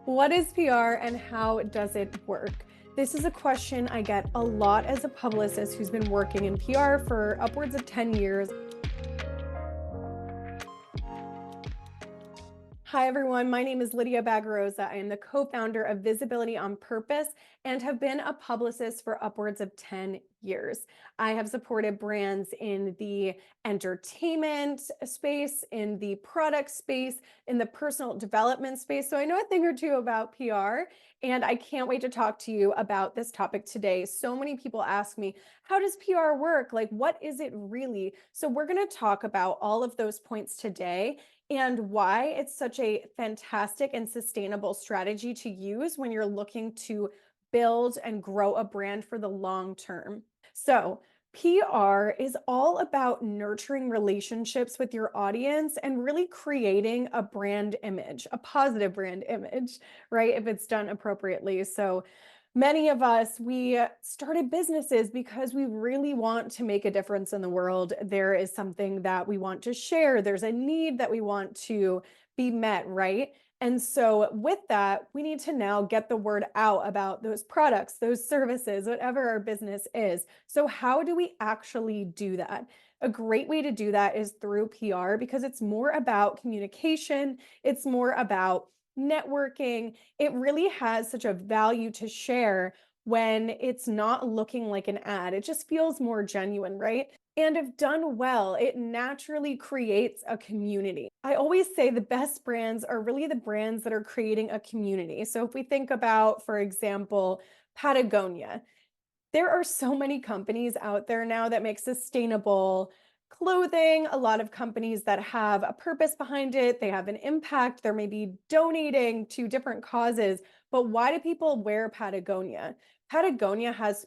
What is PR and how does it work? This is a question I get a lot as a publicist who's been working in PR for upwards of 10 years. Hi, everyone. My name is Lydia Bagarosa. I am the co-founder of Visibility on Purpose and have been a publicist for upwards of 10 years. I have supported brands in the entertainment space, in the product space, in the personal development space. So I know a thing or two about PR, and I can't wait to talk to you about this topic today. So many people ask me, how does PR work? Like, what is it really? So we're going to talk about all of those points today and why it's such a fantastic and sustainable strategy to use when you're looking to build and grow a brand for the long term. So, PR is all about nurturing relationships with your audience and really creating a brand image, a positive brand image, right? If it's done appropriately. So, many of us, we started businesses because we really want to make a difference in the world. There is something that we want to share, there's a need that we want to be met, right? And so, with that, we need to now get the word out about those products, those services, whatever our business is. So, how do we actually do that? A great way to do that is through PR because it's more about communication, it's more about networking. It really has such a value to share when it's not looking like an ad. It just feels more genuine, right? And if done well, it naturally creates a community. I always say the best brands are really the brands that are creating a community. So if we think about, for example, Patagonia, there are so many companies out there now that make sustainable clothing, a lot of companies that have a purpose behind it, they have an impact, they're maybe donating to different causes. But why do people wear Patagonia? Patagonia has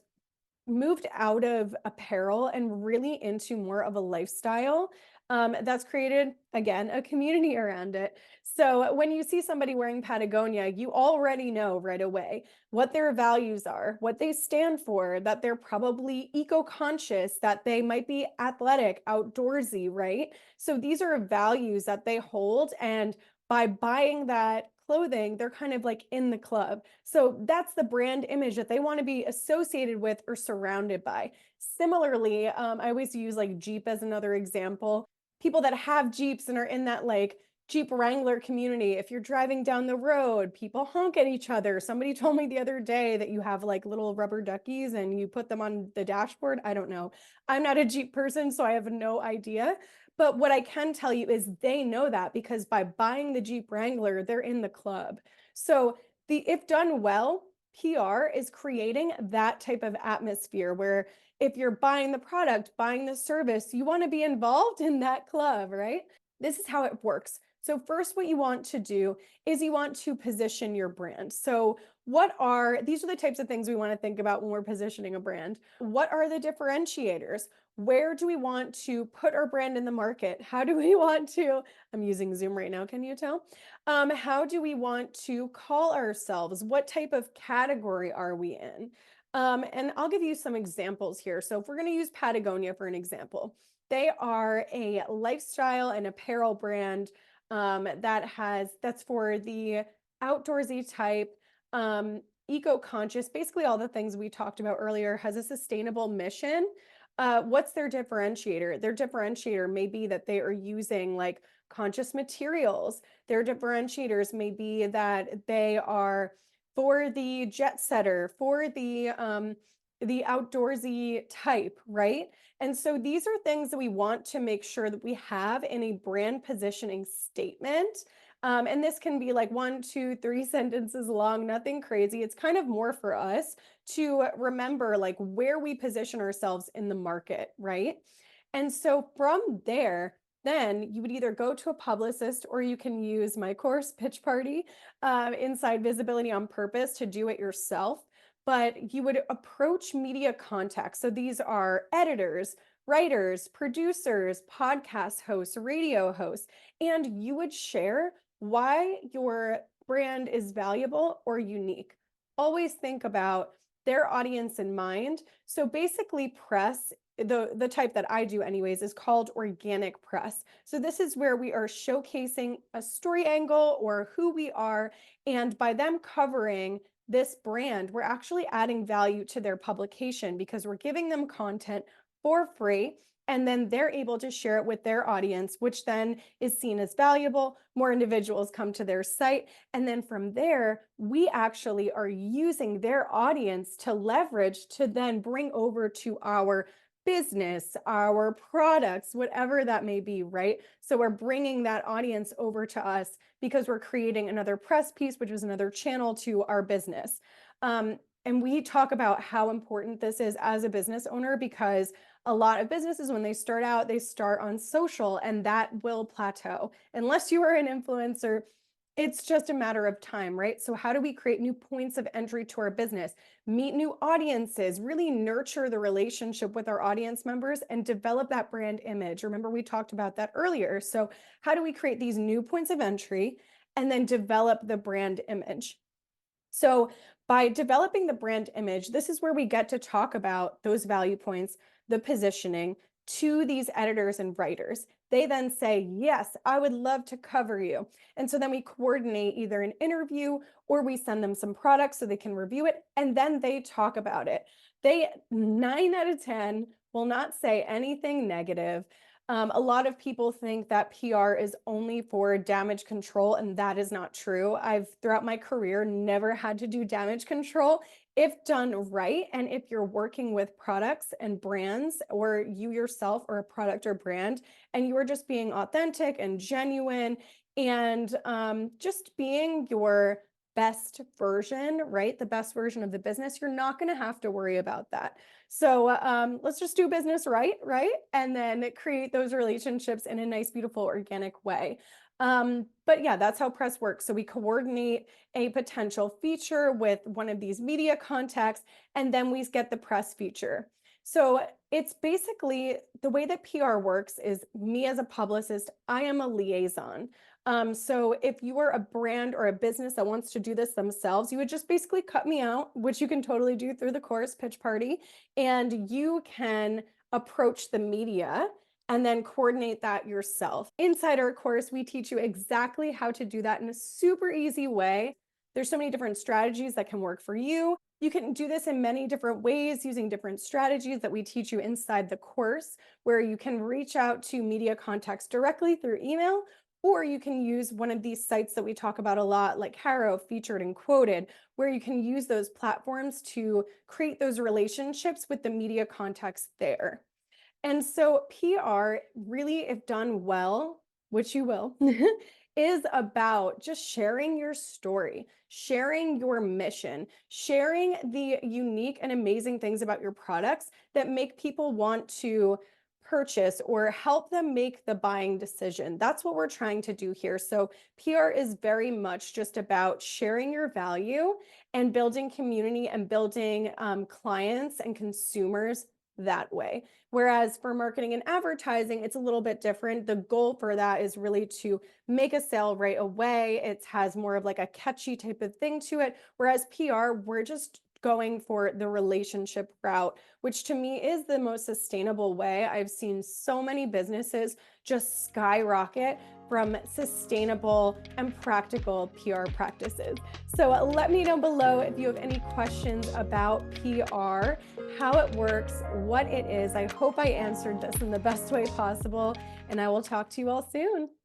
moved out of apparel and really into more of a lifestyle that's created, again, a community around it. So when you see somebody wearing Patagonia, you already know right away what their values are, what they stand for, that they're probably eco-conscious, that they might be athletic, outdoorsy, right? So these are values that they hold. And by buying that clothing, they're kind of like in the club. So that's the brand image that they want to be associated with or surrounded by. Similarly, I always use like Jeep as another example. People that have Jeeps and are in that like Jeep Wrangler community, if you're driving down the road, people honk at each other. Somebody told me the other day that you have like little rubber duckies and you put them on the dashboard. I don't know. I'm not a Jeep person, so I have no idea. But what I can tell you is they know that because by buying the Jeep Wrangler, they're in the club. So the if done well, PR is creating that type of atmosphere where if you're buying the product, buying the service, you want to be involved in that club, right? This is how it works. So first, what you want to do is you want to position your brand. So these are the types of things we want to think about when we're positioning a brand. What are the differentiators? Where do we want to put our brand in the market? How do we want to, I'm using Zoom right now, can you tell? How do we want to call ourselves? What type of category are we in? And I'll give you some examples here. So if we're going to use Patagonia for an example, they are a lifestyle and apparel brand that's for the outdoorsy type, eco-conscious, basically all the things we talked about earlier, has a sustainable mission. What's their differentiator? Their differentiator may be that they are using like conscious materials. Their differentiators may be that they are for the jet setter, for the outdoorsy type, right? And so these are things that we want to make sure that we have in a brand positioning statement. And this can be like 1, 2, 3 sentences long, nothing crazy. It's kind of more for us to remember like where we position ourselves in the market, right? And so from there, then you would either go to a publicist or you can use my course, Pitch Party, inside Visibility on Purpose to do it yourself. But you would approach media contacts. So these are editors, writers, producers, podcast hosts, radio hosts, and you would share why your brand is valuable or unique. Always think about their audience in mind. So basically press, the type that I do anyways, is called organic press. So this is where we are showcasing a story angle or who we are, and by them covering this brand, we're actually adding value to their publication because we're giving them content for free, and then they're able to share it with their audience, which then is seen as valuable. More individuals come to their site, and then from there, we actually are using their audience to leverage to then bring over to our business, our products, whatever that may be, right? So we're bringing that audience over to us because we're creating another press piece, which is another channel to our business. And we talk about how important this is as a business owner, because a lot of businesses, when they start out, they start on social, and that will plateau. Unless you are an influencer, it's just a matter of time, right? So how do we create new points of entry to our business, meet new audiences, really nurture the relationship with our audience members and develop that brand image? Remember, we talked about that earlier. So how do we create these new points of entry and then develop the brand image? So by developing the brand image, this is where we get to talk about those value points, the positioning, to these editors and writers. They then say, yes, I would love to cover you. And so then we coordinate either an interview or we send them some products so they can review it, and then they talk about it. They, 9 out of 10, will not say anything negative. A lot of people think that PR is only for damage control, and that is not true. I've, throughout my career, never had to do damage control. If done right, and if you're working with products and brands, or you yourself are a product or brand, and you are just being authentic and genuine, and just being your best version, right? The best version of the business, you're not going to have to worry about that. So let's just do business right? And then create those relationships in a nice, beautiful, organic way. But yeah, that's how press works. So we coordinate a potential feature with one of these media contacts, and then we get the press feature. So it's basically the way that PR works is, me as a publicist, I am a liaison. So if you are a brand or a business that wants to do this themselves, you would just basically cut me out, which you can totally do through the course Pitch Party, and you can approach the media and then coordinate that yourself. Inside our course, we teach you exactly how to do that in a super easy way. There's so many different strategies that can work for you. You can do this in many different ways using different strategies that we teach you inside the course, where you can reach out to media contacts directly through email, or you can use one of these sites that we talk about a lot, like Harrow, Featured and Quoted, where you can use those platforms to create those relationships with the media contacts there. And so PR, really, if done well, which you will, is about just sharing your story, sharing your mission, sharing the unique and amazing things about your products that make people want to purchase or help them make the buying decision. That's what we're trying to do here. So PR is very much just about sharing your value and building community and building clients and consumers that way. Whereas for marketing and advertising, it's a little bit different. The goal for that is really to make a sale right away. It has more of like a catchy type of thing to it. Whereas PR, we're just going for the relationship route, which to me is the most sustainable way. I've seen so many businesses just skyrocket from sustainable and practical PR practices. So let me know below if you have any questions about PR, how it works, what it is. I hope I answered this in the best way possible, and I will talk to you all soon.